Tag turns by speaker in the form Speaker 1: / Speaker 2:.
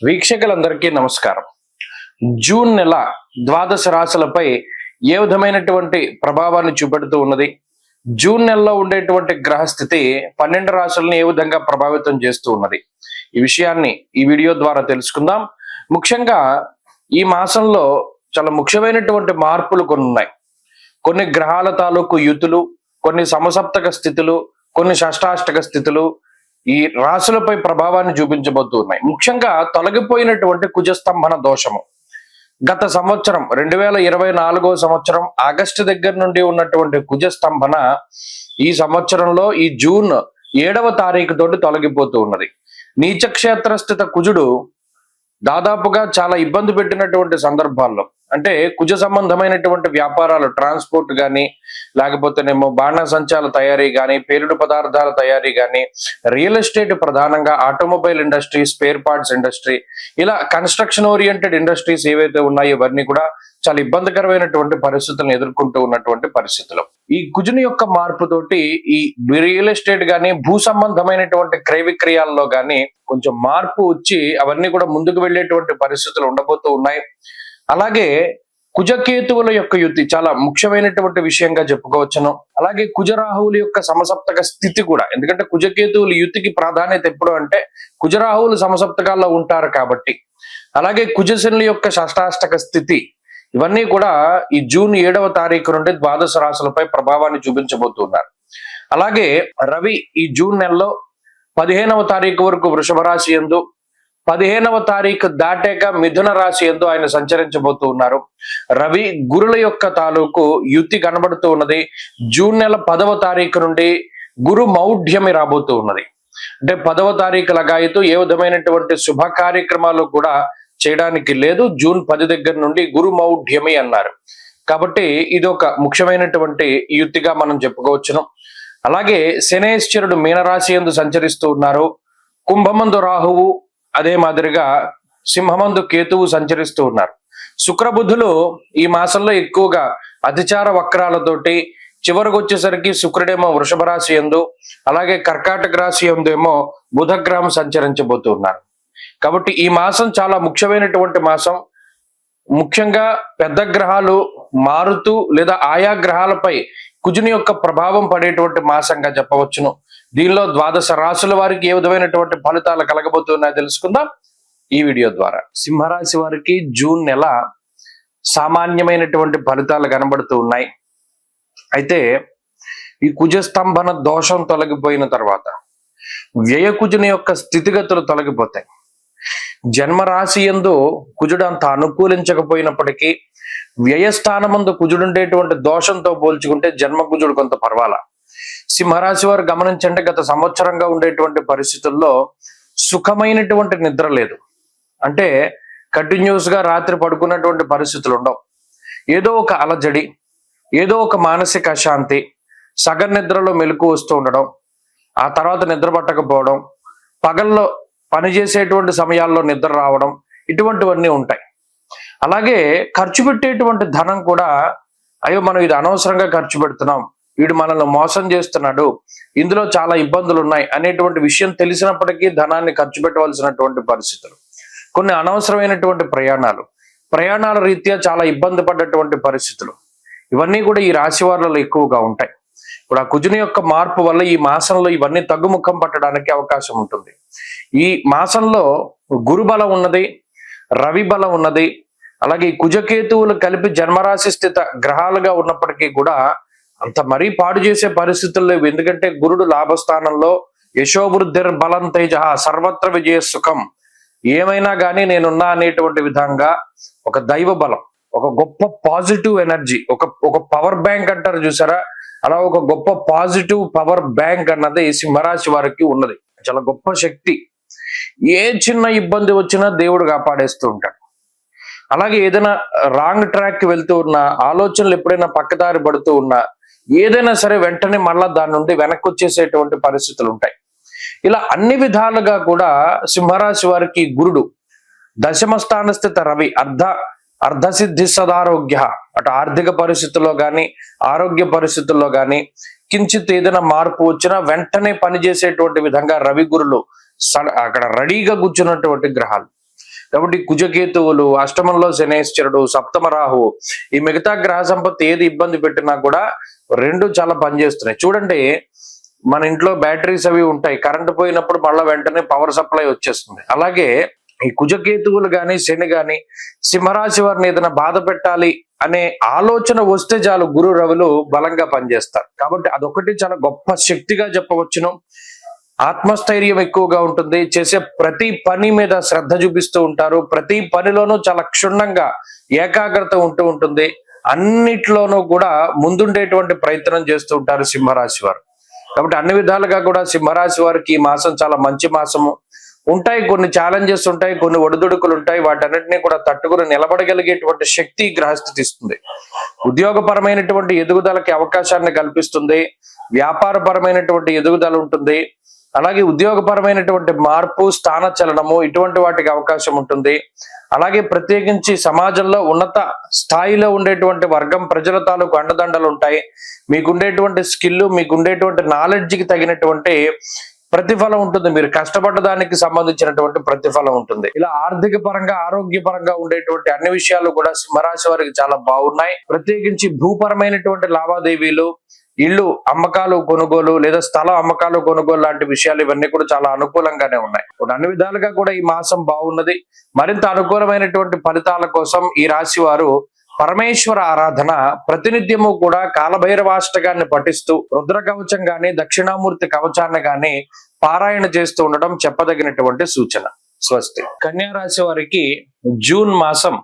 Speaker 1: వీక్షకులందరికీ నమస్కారం. జూన్ నెల ద్వాదశ రాశులపై ఏ విధమైనటువంటి ప్రభావాన్ని చూపెడుతూ ఉన్నది, జూన్ నెలలో ఉండేటువంటి గ్రహస్థితి 12 రాశులను ఏ విధంగా ప్రభావితం చేస్తూ ఉన్నది, ఈ విషయాన్ని ఈ వీడియో ద్వారా తెలుసుకుందాం. ముఖ్యంగా ఈ మాసంలో చాలా ముఖ్యమైనటువంటి మార్పులు కొన్ని ఉన్నాయి. కొన్ని గ్రహాల తాలూకు యుతులు, కొన్ని సమసప్తక స్థితులు, కొన్ని షష్టాష్టక స్థితులు ఈ రాశులపై ప్రభావాన్ని చూపించబోతూ ఉన్నాయి. ముఖ్యంగా తొలగిపోయినటువంటి కుజస్తంభన దోషము గత సంవత్సరం 2024 సంవత్సరం ఆగస్టు దగ్గర నుండి ఉన్నటువంటి కుజస్తంభన ఈ సంవత్సరంలో ఈ జూన్ 7వ తారీఖు తోటి తొలగిపోతూ ఉన్నది. నీచక్షేత్ర స్థిత కుజుడు దాదాపుగా చాలా ఇబ్బంది పెట్టినటువంటి సందర్భాల్లో, అంటే కుజ సంబంధమైనటువంటి వ్యాపారాలు, ట్రాన్స్పోర్ట్ కానీ, లేకపోతేనేమో బాణసంచాల తయారీ కానీ, పేలుడు పదార్థాల తయారీ కానీ, రియల్ ఎస్టేట్, ప్రధానంగా automobile industry, spare parts industry, ఇలా కన్స్ట్రక్షన్ ఓరియంటెడ్ ఇండస్ట్రీస్ ఏవైతే ఉన్నాయో ఇవన్నీ కూడా చాలా ఇబ్బందికరమైనటువంటి పరిస్థితులను ఎదుర్కొంటూ ఉన్నటువంటి పరిస్థితులు. ఈ కుజుని యొక్క మార్పుతోటి ఈ రియల్ ఎస్టేట్ గానీ, భూ సంబంధమైనటువంటి క్రయ విక్రయాల్లో గానీ కొంచెం మార్పు వచ్చి అవన్నీ కూడా ముందుకు వెళ్ళేటువంటి పరిస్థితులు ఉండబోతూ ఉన్నాయి. అలాగే కుజకేతువుల యొక్క యుతి చాలా ముఖ్యమైనటువంటి విషయంగా చెప్పుకోవచ్చును. అలాగే కుజరాహువుల యొక్క సమసప్తక స్థితి కూడా, ఎందుకంటే కుజకేతువుల యుతికి ప్రాధాన్యత ఎప్పుడు అంటే కుజరాహువులు సమసప్తకాల్లో ఉంటారు కాబట్టి. అలాగే కుజశనుల యొక్క షష్టాష్టక స్థితి, ఇవన్నీ కూడా ఈ జూన్ 7వ తారీఖు నుండి ద్వాదశ రాశులపై ప్రభావాన్ని చూపించబోతున్నారు. అలాగే రవి ఈ జూన్ నెలలో 15వ తారీఖు వరకు వృషభ రాశి యందు, 15వ తారీఖు దాటాక మిథున రాశి యందు ఆయన సంచరించబోతూ ఉన్నారు. రవి గురుల యొక్క తాలూకు యుతి కనబడుతూ ఉన్నది. జూన్ నెల 10వ తారీఖు నుండి గురు మౌఢ్యమి రాబోతూ ఉన్నది. అంటే 10వ తారీఖు లగాయతూ ఏ విధమైనటువంటి శుభ కార్యక్రమాలు కూడా చేయడానికి లేదు. జూన్ 10 దగ్గర నుండి గురు మౌఢ్యమి అన్నారు కాబట్టి ఇది ఒక ముఖ్యమైనటువంటి యుతిగా మనం చెప్పుకోవచ్చును. అలాగే శనేశ్వరుడు మీనరాశి యందు సంచరిస్తూ ఉన్నారు. కుంభమందు రాహువు, అదే మాదిరిగా సింహమందు కేతువు సంచరిస్తూ ఉన్నారు. శుక్రబుధులు ఈ మాసంలో ఎక్కువగా అతిచార వక్రాలతోటి చివరికి వచ్చేసరికి శుక్రుడేమో వృషభ రాశి యందు, అలాగే కర్కాటక రాశి యందు ఏమో బుధగ్రహం సంచరించబోతూ ఉన్నారు. కాబట్టి ఈ మాసం చాలా ముఖ్యమైనటువంటి మాసం. ముఖ్యంగా పెద్ద గ్రహాలు మారుతూ లేదా ఆయా గ్రహాలపై కుజుని యొక్క ప్రభావం పడేటువంటి మాసంగా చెప్పవచ్చును. దీనిలో ద్వాదశ రాశుల వారికి ఏ విధమైనటువంటి ఫలితాలు కలగబోతున్నాయో తెలుసుకుందాం ఈ వీడియో ద్వారా. సింహరాశి వారికి జూన్ నెల సామాన్యమైనటువంటి ఫలితాలు కనబడుతూ ఉన్నాయి. అయితే ఈ కుజస్తంభన దోషం తొలగిపోయిన తర్వాత వ్యయ కుజుని యొక్క స్థితిగతులు తొలగిపోతాయి. జన్మరాశి యందు కుజుడు అంత అనుకూలించకపోయినప్పటికీ వ్యయస్థానమందు కుజుడుండేటువంటి దోషంతో పోల్చుకుంటే జన్మ కుజుడు కొంత పర్వాలా. సింహరాశి వారు గమనించండి, గత సంవత్సరంగా ఉండేటువంటి పరిస్థితుల్లో సుఖమైనటువంటి నిద్ర లేదు. అంటే కంటిన్యూస్ గా రాత్రి పడుకున్నటువంటి పరిస్థితులు ఉండవు. ఏదో ఒక అలజడి, ఏదో ఒక మానసిక అశాంతి, సగం నిద్రలో మెలకు వస్తూ ఉండడం, ఆ తర్వాత నిద్ర పట్టకపోవడం, పగల్లో పనిచేసేటువంటి సమయాల్లో నిద్ర రావడం, ఇటువంటివన్నీ ఉంటాయి. అలాగే ఖర్చు పెట్టేటువంటి ధనం కూడా, అయ్యో మనం ఇది అనవసరంగా ఖర్చు పెడుతున్నాం, వీడు మనల్ని మోసం చేస్తున్నాడు, ఇందులో చాలా ఇబ్బందులు ఉన్నాయి అనేటువంటి విషయం తెలిసినప్పటికీ ధనాన్ని ఖర్చు పెట్టవలసినటువంటి పరిస్థితులు, కొన్ని అనవసరమైనటువంటి ప్రయాణాల రీత్యా చాలా ఇబ్బంది పడ్డటువంటి పరిస్థితులు, ఇవన్నీ కూడా ఈ రాశి వారిలో ఎక్కువగా ఉంటాయి. ఇప్పుడు ఆ కుజుని యొక్క మార్పు వల్ల ఈ మాసంలో ఇవన్నీ తగ్గుముఖం పట్టడానికి అవకాశం ఉంటుంది. ఈ మాసంలో గురు బలం ఉన్నది, రవి బలం ఉన్నది. అలాగే ఈ కుజకేతువులు కలిపి జన్మరాశి స్థిత గ్రహాలుగా ఉన్నప్పటికీ కూడా అంత మరీ పాడు చేసే పరిస్థితులు లేవు. ఎందుకంటే గురుడు లాభస్థానంలో, యశోవృద్ధిర్ బలం తేజ సర్వత్ర విజయ సుఖం, ఏమైనా కానీ నేనున్నా అనేటువంటి విధంగా ఒక దైవ బలం, ఒక గొప్ప పాజిటివ్ ఎనర్జీ, ఒక పవర్ బ్యాంక్ అంటారు చూసారా, అలా ఒక గొప్ప పాజిటివ్ పవర్ బ్యాంక్ అన్నది సింహరాశి వారికి ఉన్నది. చాలా గొప్ప శక్తి. ఏ చిన్న ఇబ్బంది వచ్చినా దేవుడు కాపాడేస్తూ ఉంటాడు. అలాగే ఏదైనా రాంగ్ ట్రాక్ కి వెళ్తూ ఉన్నా, ఆలోచనలు ఎప్పుడైనా పక్కదారి పడుతూ ఉన్నా, ఏదైనా సరే వెంటనే మళ్ళా దాని నుండి వెనక్కి వచ్చేసేటువంటి పరిస్థితులు ఉంటాయి. ఇలా అన్ని విధాలుగా కూడా సింహరాశి వారికి గురుడు దశమ స్థాన స్థిత రవి అర్ధసిద్ధి సదారోగ్య, అటు ఆర్థిక పరిస్థితుల్లో కానీ ఆరోగ్య పరిస్థితుల్లో కానీ కించిత్ ఏదైనా మార్పు వచ్చినా వెంటనే పనిచేసేటువంటి విధంగా రవి గురులు అక్కడ రెడీగా కూర్చున్నటువంటి గ్రహాలు. కాబట్టి కుజకేతువులు, అష్టమంలో శనేశ్వరుడు, సప్తమ రాహు, ఈ మిగతా గ్రహ సంపత్తి ఏది ఇబ్బంది పెట్టినా కూడా రెండు చాలా పనిచేస్తున్నాయి. చూడండి, మన ఇంట్లో బ్యాటరీస్ అవి ఉంటాయి, కరెంట్ పోయినప్పుడు మళ్ళీ వెంటనే పవర్ సప్లై వచ్చేస్తుంది. అలాగే ఈ కుజకేతువులు గాని, శని గాని సింహరాశి వారిని ఏదైనా బాధ పెట్టాలి అనే ఆలోచన వస్తే చాలు గురు రవులు బలంగా పనిచేస్తారు. కాబట్టి అదొకటి చాలా గొప్ప శక్తిగా చెప్పవచ్చును. ఆత్మస్థైర్యం ఎక్కువగా ఉంటుంది, చేసే ప్రతి పని మీద శ్రద్ధ చూపిస్తూ ఉంటారు, ప్రతి పనిలోనూ చాలా క్షుణ్ణంగా ఏకాగ్రత ఉంటుంది, అన్నిట్లోనూ కూడా ముందుండేటువంటి ప్రయత్నం చేస్తూ ఉంటారు సింహరాశి వారు. కాబట్టి అన్ని విధాలుగా కూడా సింహరాశి వారికి ఈ మాసం చాలా మంచి మాసము. ఉంటాయి కొన్ని ఛాలెంజెస్ ఉంటాయి, కొన్ని ఒడిదుడుకులు ఉంటాయి, వాటన్నిటిని కూడా తట్టుకుని నిలబడగలిగేటువంటి శక్తి గ్రహస్థితి ఇస్తుంది. ఉద్యోగపరమైనటువంటి ఎదుగుదలకి అవకాశాన్ని కల్పిస్తుంది, వ్యాపారపరమైనటువంటి ఎదుగుదల ఉంటుంది, అలాగే ఉద్యోగపరమైనటువంటి మార్పు, స్థాన చలనము ఇటువంటి వాటికి అవకాశం ఉంటుంది. అలాగే ప్రత్యేకించి సమాజంలో ఉన్నత స్థాయిలో ఉండేటువంటి వర్గం ప్రజల తాలూకు అండదండలు ఉంటాయి. మీకుండేటువంటి స్కిల్, మీకుండేటువంటి నాలెడ్జ్కి తగినటువంటి ప్రతిఫలం ఉంటుంది, మీరు కష్టపడ్డ దానికి సంబంధించినటువంటి ప్రతిఫలం ఉంటుంది. ఇలా ఆర్థిక పరంగా, ఆరోగ్యపరంగా ఉండేటువంటి అన్ని విషయాలు కూడా సింహరాశి వారికి చాలా బాగున్నాయి. ప్రత్యేకించి భూపరమైనటువంటి లావాదేవీలు, ఇల్లు అమ్మకాలు కొనుగోలు లేదా స్థల అమ్మకాలు కొనుగోలు లాంటి విషయాలు ఇవన్నీ కూడా చాలా అనుకూలంగానే ఉన్నాయి. అన్ని విధాలుగా కూడా ఈ మాసం బాగున్నది. మరింత అనుకూలమైనటువంటి ఫలితాల కోసం ఈ రాశి వారు పరమేశ్వర ఆరాధన ప్రతినిత్యము కూడా కాలభైరవాష్టకాన్ని పఠిస్తూ రుద్ర కవచం గాని, దక్షిణామూర్తి కవచాన్ని గాని పారాయణ చేస్తూ ఉండడం చెప్పదగినటువంటి సూచన. స్వస్తి. కన్యా రాశి వారికి జూన్ మాసం